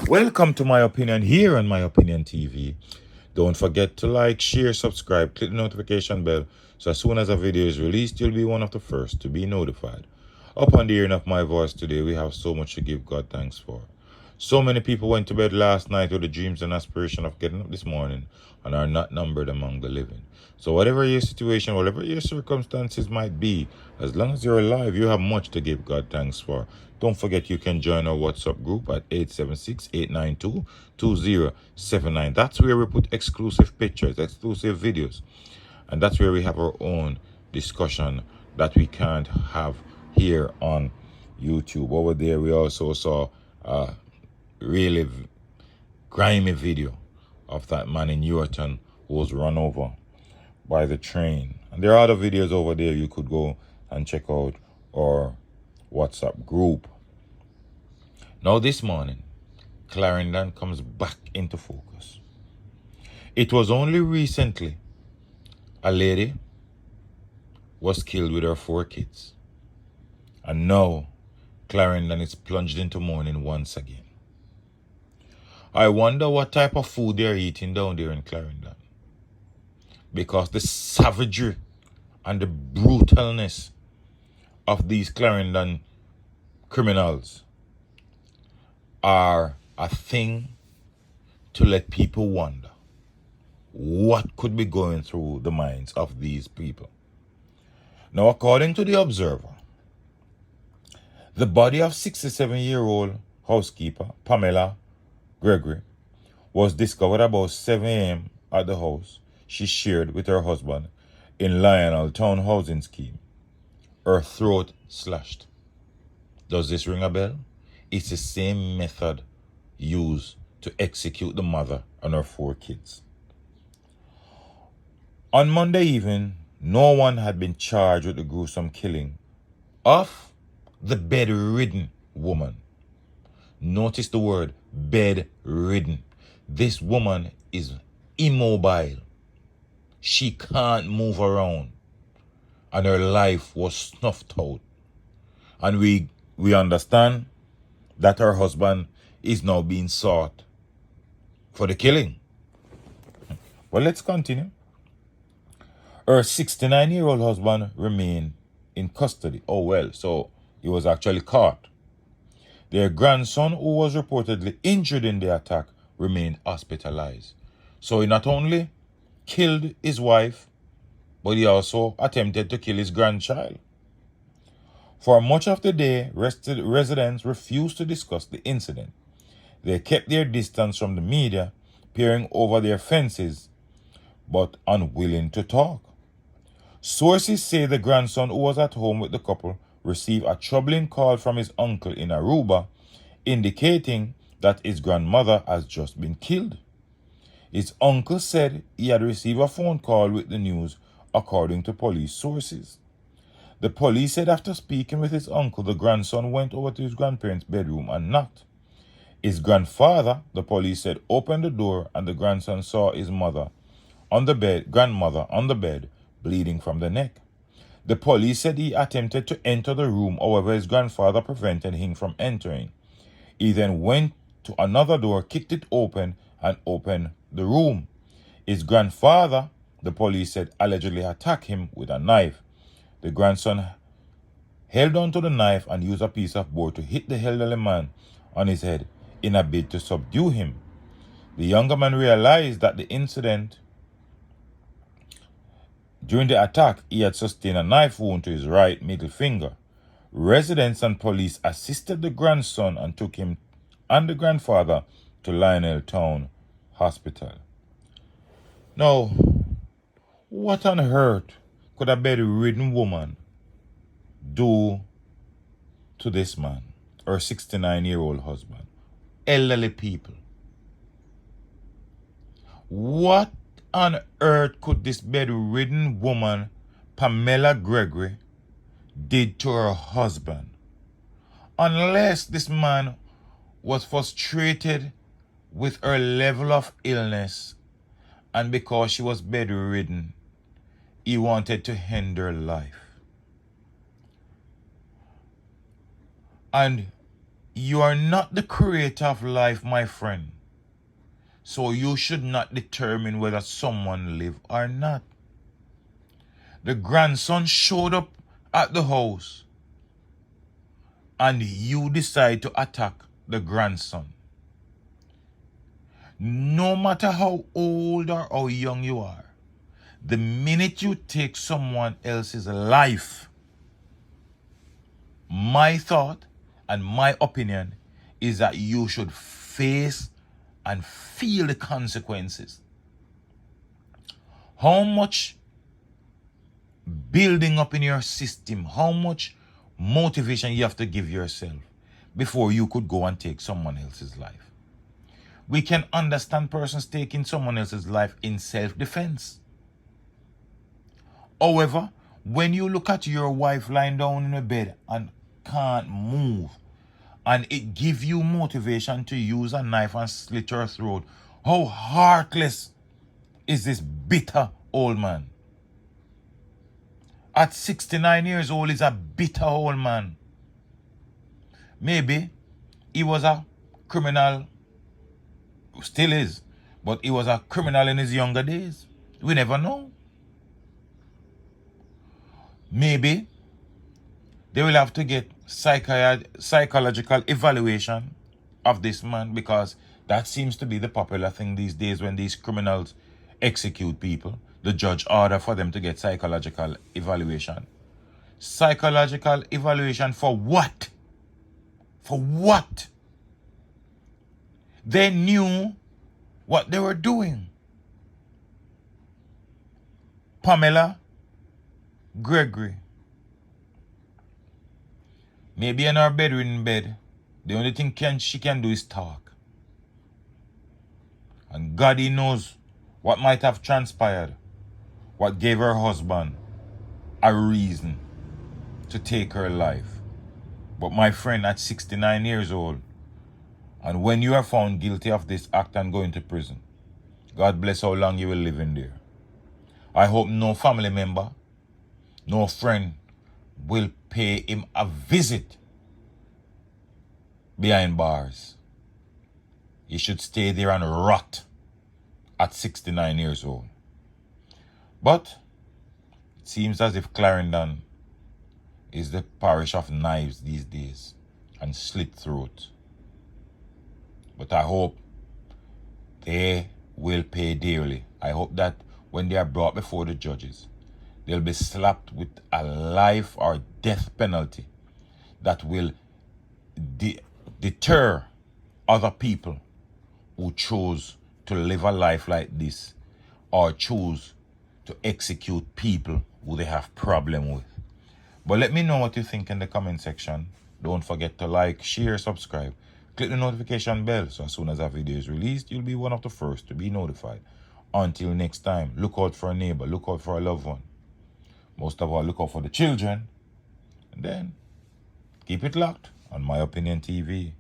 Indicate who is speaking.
Speaker 1: Welcome to My Opinion here on My Opinion TV. Don't forget to like, share, subscribe, click the notification bell so as soon as a video is released, you'll be one of the first to be notified. Upon the hearing of my voice today, we have so much to give God thanks for. So many people went to bed last night with the dreams and aspiration of getting up this morning and are not numbered among the living. So whatever your situation, whatever your circumstances might be, as long as you're alive, you have much to give God thanks for. Don't forget you can join our WhatsApp group at 876-892-2079. That's where we put exclusive pictures, exclusive videos. And that's where we have our own discussion that we can't have here on YouTube. Over there, we also saw a really grimy video of that man in Yorton who was run over by the train. And there are other videos over there you could go and check out our WhatsApp group. Now this morning, Clarendon comes back into focus. It was only recently a lady was killed with her 4 kids. And now Clarendon is plunged into mourning once again. I wonder what type of food they're eating down there in Clarendon. Because the savagery and the brutalness of these Clarendon criminals are a thing to let people wonder what could be going through the minds of these people. Now, according to the Observer, the body of 67-year-old housekeeper Pamela Gregory was discovered about 7 a.m. at the house she shared with her husband in Lionel Town Housing Scheme. Her throat slashed. Does this ring a bell? It's the same method used to execute the mother and her 4 kids. On Monday evening, no one had been charged with the gruesome killing of the bedridden woman. Notice the word bedridden. This woman is immobile. She can't move around. And her life was snuffed out. And we understand that her husband is now being sought for the killing. Well, let's continue. Her 69-year-old husband remained in custody. Oh, well, so he was actually caught. Their grandson, who was reportedly injured in the attack, remained hospitalized. So he not only killed his wife, but he also attempted to kill his grandchild. For much of the day, residents refused to discuss the incident. They kept their distance from the media, peering over their fences, but unwilling to talk. Sources say the grandson, who was at home with the couple, received a troubling call from his uncle in Aruba, indicating that his grandmother has just been killed. His uncle said he had received a phone call with the news, according to police sources. The police said after speaking with his uncle, the grandson went over to his grandparents' bedroom and knocked. His grandfather, the police said, opened the door and the grandson saw his grandmother on the bed, bleeding from the neck. The police said he attempted to enter the room, however his grandfather prevented him from entering. He then went to another door, kicked it open, and opened the room. His grandfather, the police said, allegedly attacked him with a knife. The grandson held onto the knife and used a piece of board to hit the elderly man on his head in a bid to subdue him. The younger man realized that during the attack, he had sustained a knife wound to his right middle finger. Residents and police assisted the grandson and took him and the grandfather to Lionel Town Hospital. Now, what on earth could a bedridden woman do to this man, her 69-year-old husband? Elderly people. What on earth could this bedridden woman, Pamela Gregory, did to her husband? Unless this man was frustrated with her level of illness, and because she was bedridden, he wanted to end her life. And You are not the creator of life, my friend. So you should not determine whether someone live or not. The grandson showed up at the house and you decide to attack the grandson. No matter how old or how young you are, the minute you take someone else's life, my thought and my opinion is that you should face and feel the consequences. How much building up in your system, how much motivation you have to give yourself before you could go and take someone else's life. We can understand persons taking someone else's life in self-defense. However, when you look at your wife lying down in a bed and can't move, and it gives you motivation to use a knife and slit her throat, how heartless is this bitter old man? At 69 years old, he's a bitter old man. Maybe he was a criminal, still is, but he was a criminal in his younger days. We never know. Maybe they will have to get psychological evaluation of this man, because that seems to be the popular thing these days. When these criminals execute people, the judge order for them to get psychological evaluation. Psychological evaluation for what? For what? They knew what they were doing. Pamela Gregory, maybe in her bedridden bed, the only thing she can do is talk. And God, He knows what might have transpired, what gave her husband a reason to take her life. But my friend, at 69 years old, and when you are found guilty of this act and go into prison, God bless how long you will live in there. I hope no family member, no friend will pay him a visit behind bars. He should stay there and rot at 69 years old. But it seems as if Clarendon is the parish of knives these days and slit throats. But I hope they will pay dearly. I hope that when they are brought before the judges, they'll be slapped with a life or death penalty that will deter other people who chose to live a life like this or choose to execute people who they have problem with. But let me know what you think in the comment section. Don't forget to like, share, subscribe. Click the notification bell so as soon as a video is released, you'll be one of the first to be notified. Until next time, look out for a neighbor, look out for a loved one. Most of all, look out for the children. And then keep it locked on My Opinion TV.